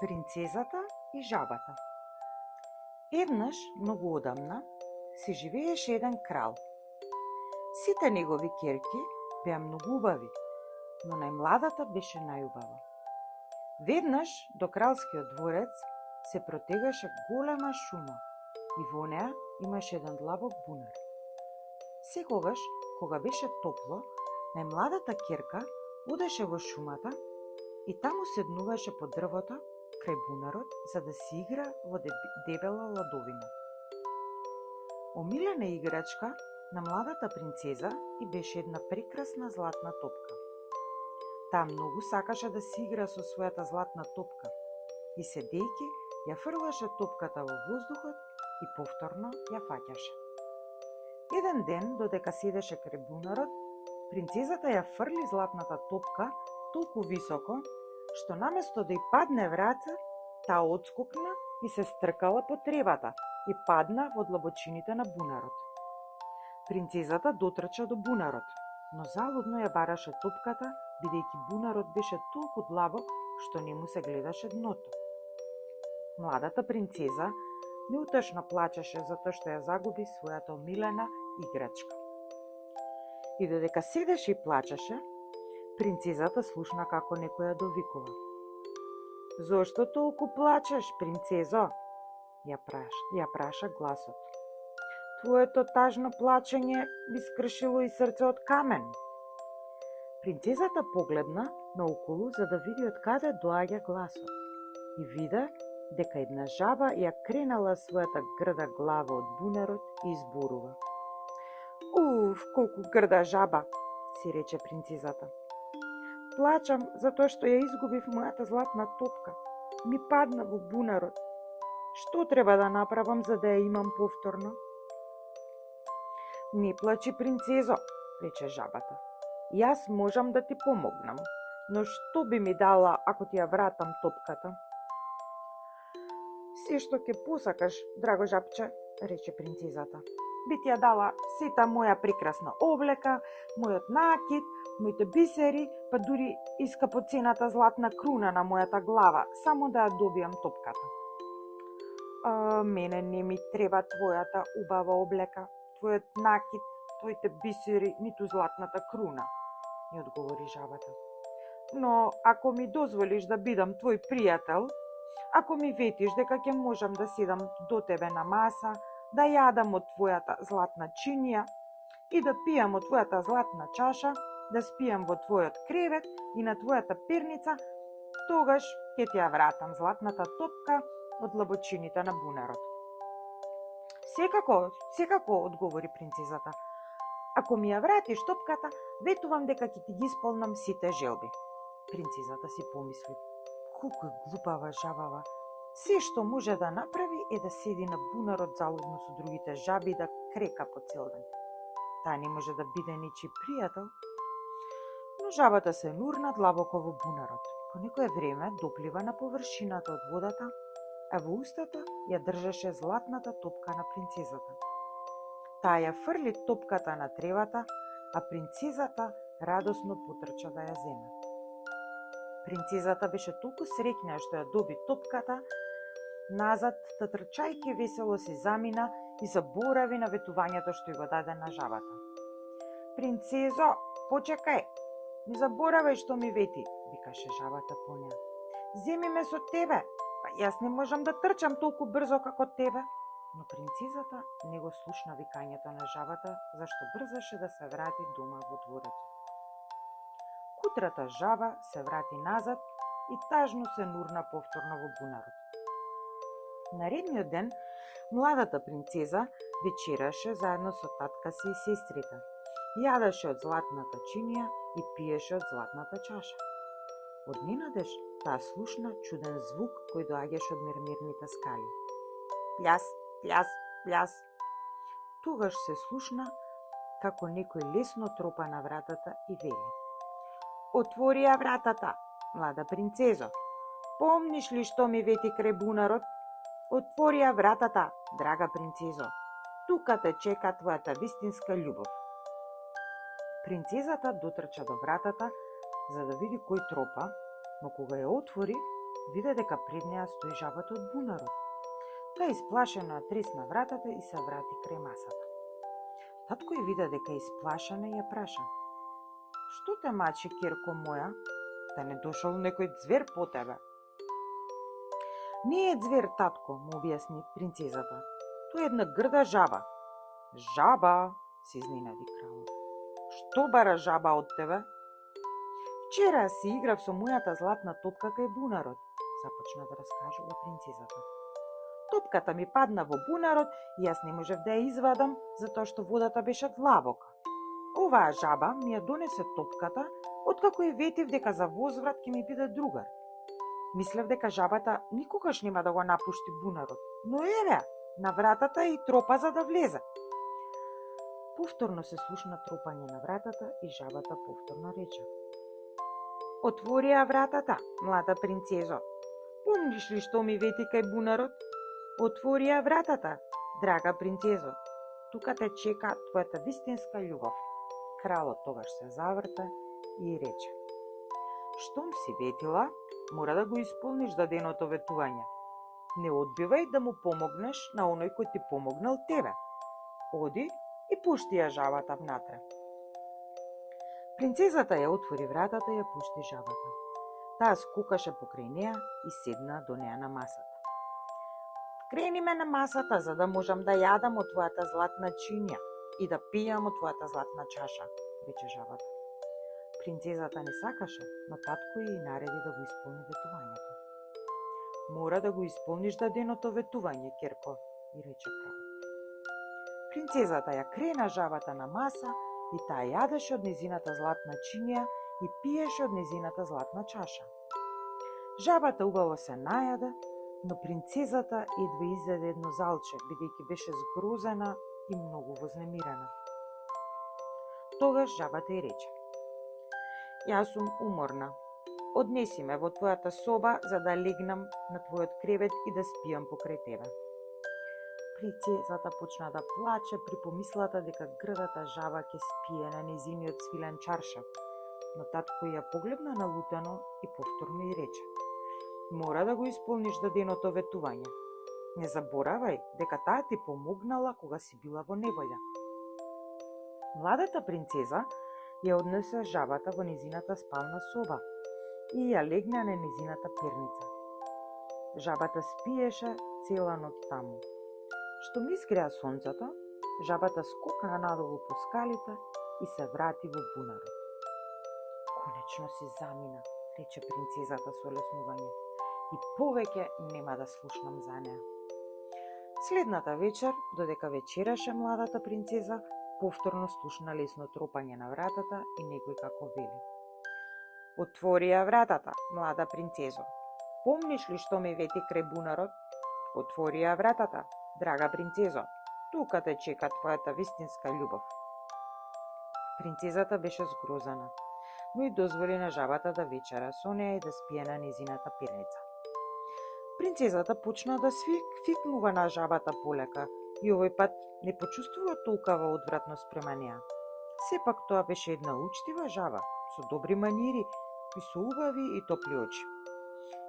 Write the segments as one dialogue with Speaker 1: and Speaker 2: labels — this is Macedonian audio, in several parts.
Speaker 1: Принцезата и жабата. Еднаш, многу одамна, си живееше еден крал. Сите негови ќерки беа многу убави, но најмладата беше најубава. Веднаш до кралскиот дворец се протегаше голема шума и во неа имаше еден длабок бунар. Секогаш, кога беше топло, најмладата ќерка одеше во шумата и таму седнуваше под дрвото крај бунарот за да си игра во дебела ладовина. Омилена играчка на младата принцеза и беше една прекрасна златна топка. Таа многу сакаше да си игра со својата златна топка и седејќи ја фрлаше топката во воздухот и повторно ја фаќаше. Еден ден, додека седеше крај бунарот, принцезата ја фрли златната топка толку високо, што наместо да ѝ падне враца, таа одскокна и се стркала по тревата и падна во длабочините на бунарот. Принцезата дотрча до бунарот, но залудно ја бараше топката, бидејќи бунарот беше толку длабок што не му се гледаше дното. Младата принцеза неутешно плачеше затоа што ја загуби својата омилена играчка. И додека седеше и плачеше, принцезата слушна како некој ја довикува. "Зошто толку плачеш, принцезо?" ја праша гласот. "Твоето тажно плачење би скршило и срце од камен." Принцезата погледна наоколу за да види од каде доаѓа гласот и вида дека една жаба ја кренала својата грда глава од бунарот и изборува. "Уф, колку грда жаба," си рече принцезата. "Плачам затоа што ја изгубив мојата златна топка. Ми падна во бунарот. Што треба да направам за да ја имам повторно?" "Не плачи, принцезо," рече жабата. "Јас можам да ти помогнам, но што би ми дала ако ти ја вратам топката?" "Се што ќе посакаш, драго жабче," рече принцезата. "Би ти ја дала сета моја прекрасна облека, мојот накид, моите бисери, па дури и скапоцената златна круна на мојата глава, само да ја добијам топката." "Мене не ми треба твојата убава облека, твојот накид, твоите бисери, ниту златната круна," ја одговори жабата. "Но ако ми дозволиш да бидам твој пријател, ако ми ветиш дека ќе можам да седам до тебе на маса, да јадам од твојата златна чинија и да пијам од твојата златна чаша, да спијам во твојот кревет и на твојата перница, тогаш ќе ти ја вратам златната топка од длабочините на бунарот." Секако," одговори принцезата. "Ако ми ја вратиш топката, ветувам дека ќе ти ги исполнам сите желби." Принцезата си помисли: "Колку е глупава жабава. Се што може да направи е да седи на бунарот залудно со другите жаби и да крека по цел ден. Таа не може да биде ничи пријател." Но жабата се нурна длабоко во бунарот. По некое време доплива на површината од водата, а во устата ја држеше златната топка на принцезата. Таа ја фрли топката на тревата, а принцезата радосно потрча да ја земе. Принцезата беше толку среќна што ја доби топката, назад трчајќи весело си замина и заборави на ветувањето што ја го даде на жабата. "Принцезо, почекај, не заборавај што ми вети," викаше жабата по неа. "Земи ме со тебе, па јас не можам да трчам толку брзо како тебе." Но принцезата не го слушна викањето на жабата, зашто брзаше да се врати дома во дворецот. Кутрата жаба се врати назад и тажно се нурна повторно во бунарот. Наредниот ден, младата принцеза вечераше заедно со татка си и сестрите. Јадеше од златната чинија и пиеше од златната чаша. Одненадеж таа слушна чуден звук кој доаѓаше од мермерните скали. Пљас, пљас, пљас. Тогаш се слушна како некој лесно тропа на вратата и вели: "Отвори ја вратата, млада принцезо. Помниш ли што ми вети крај бунарот? Отвори ја вратата, драга принцезо. Тука те чека твојата вистинска љубов." Принцезата дотрча до вратата за да види кој тропа, но кога ја отвори, виде дека пред неа стои жабата од бунарот. Таа исплашено ја тресна вратата и се врати крај масата. Татко ја виде дека е исплашена и ја праша: "Што те мачи, ќерко моја? Да не дошол некој ѕвер по тебе?" "Не е ѕвер, татко," му објасни принцезата. "Тоа е една грда жаба." "Жаба?" се изненади кралот. "Што бара жаба од тебе?" "Вчера си играв со мојата златна топка кај бунарот," започна да раскажува принцезата. "Топката ми падна во бунарот и јас не можев да ја извадам затоа што водата беше длабока. Оваа жаба ми ја донесе топката, откако ја ветив дека за возврат ќе ми биде другар. Мислев дека жабата никогаш нема да го напушти бунарот, но еве, на вратата и тропа за да влезе." Повторно се слушна тропање на вратата и жабата повторно рече: "Отвори ја вратата, млада принцезо. Помниш ли што ми вети кај бунарот? Отвори ја вратата, драга принцезо. Тука те чека твојата вистинска љубов." Кралот тогаш се заврте и рече: "Штом си ветила, мора да го исполниш даденото ветување. Не одбивај да му помогнеш на оној кој ти помогнал тебе. Оди и пушти ја жабата внатре." Принцезата ја отвори вратата и ја пушти жабата. Таа скокаше покрај неа и седна до неа на масата. "Крени ме на масата за да можам да јадам од твојата златна чинја и да пијам од твојата златна чаша," рече жабата. Принцезата не сакаше, но татко ја нареди да го исполни ветувањето. "Мора да го исполниш даденото ветување, ќерко," и рече кралот. Принцезата ја крена жабата на маса и таа јадеше од незината златна чинја и пиеше од незината златна чаша. Жабата убаво се најаде, но принцезата едва изеде едно залче, бидејќи беше згрозена и многу вознемирена. Тогаш жабата ѝ рече: "Јас сум уморна. Однеси ме во твојата соба за да легнам на твојот кревет и да спијам покрај тебе." Принцезата почна да плаче при помислата дека грдата жаба ќе спие на незиниот свилен чаршав, но татко ја погледна налутено и повторно ѝ рече: "Мора да го исполниш даденото ветување. Не заборавај дека таа ти помогнала кога си била во неволја." Младата принцеза ја однесе жабата во незината спална соба и ја легна на незината перница. Жабата спиеше цела ноќ таму. Штом изгреа сонцето, жабата скокна надолу по скалите и се врати во бунарот. "Конечно си замина," рече принцезата со леснување, "и повеќе нема да слушнам за неа." Следната вечер, додека вечераше младата принцеза, повторно слушна лесно тропање на вратата и некој како вели: "Отвори ја вратата, млада принцезо. Помниш ли што ми вети крај бунарот? Отвори ја вратата, драга принцезо. Тука те чека твојата вистинска љубов." Принцезата беше згрозена, но и дозволи на жабата да вечера со неа и да спие на незината перница. Принцезата почна да фикнува на жабата полека и овој пат не почувствува толкова одвратност према неа. Сепак тоа беше една учтива жаба, со добри манири и со убави и топли очи.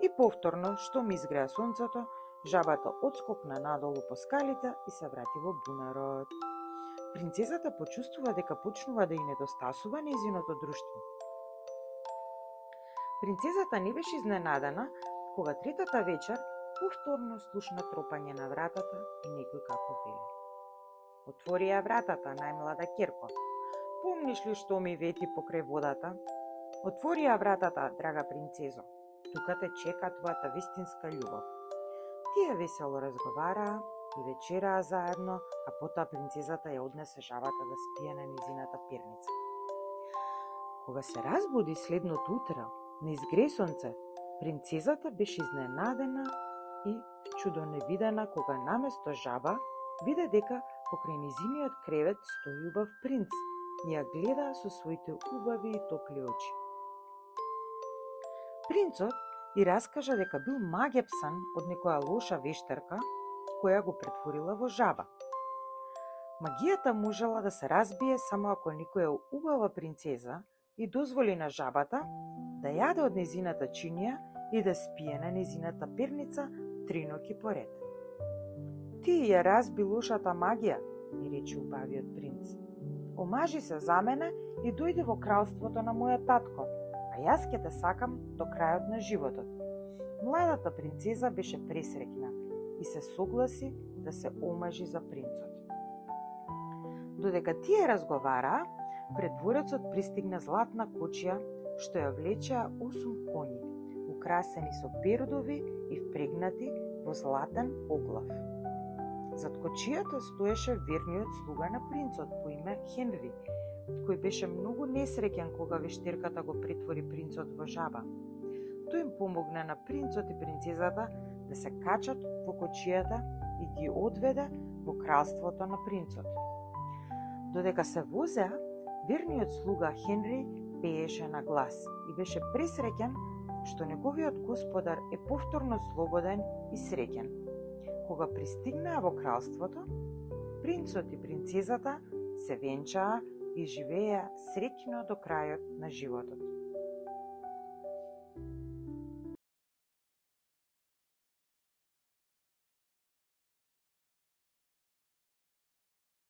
Speaker 1: И повторно, штом изгреа сонцето, жабата одскокна надолу по скалите и се врати во бунарот. Принцезата почувствува дека почнува да ѝ недостасува незиното друштво. Принцезата не беше изненадена кога третата вечер повторно слушна тропање на вратата и некој како вели: "Отвори ја вратата, најмлада ќерко. Помниш ли што ми вети покрај водата? Отвори ја вратата, драга принцезо. Тука те чека твојата вистинска љубов." Тие весело разговараа и вечераа заедно, а потоа принцезата ја однесе жабата да спие на незината перница. Кога се разбуди следното утро, на изгре сонце, принцезата беше изненадена и чудоневидена кога наместо жаба виде дека покрај незиниот кревет стои убав принц и ја гледа со своите убави и топли очи. Принцот и раскажа дека бил магепсан од некоја лоша вештерка која го претворила во жаба. Магијата можела да се разбие само ако некоја убава принцеза и дозволи на жабата да јаде од незината чинија и да спие на незината перница 3 ноќи поред. Ти ја разби лошата магија, ми рече убавиот принц. Омажи се за мене и дојди во кралството на мојот татко, а јас ќе те сакам до крајот на животот. Младата принцеза беше пресреќна и се согласи да се омажи за принцот. Додека тие разговараа, пред дворецот пристигна златна кочија што ја влечеа 8 коњи, украсени со пердови и впрегнати во златен оглав. Зад кочијата стоеше верниот слуга на принцот по име Хенри, кој беше многу несреќен кога вештерката го претвори принцот во жаба. Тој им помогна на принцот и принцезата да се качат во кочијата и ги одведе во кралството на принцот. Додека се возеа, верниот слуга Хенри пееше на глас и беше пресреќен што неговиот господар е повторно слободен и среќен. Кога пристигнаа во кралството, принцот и принцезата се венчаа и живееа среќно до крајот на животот.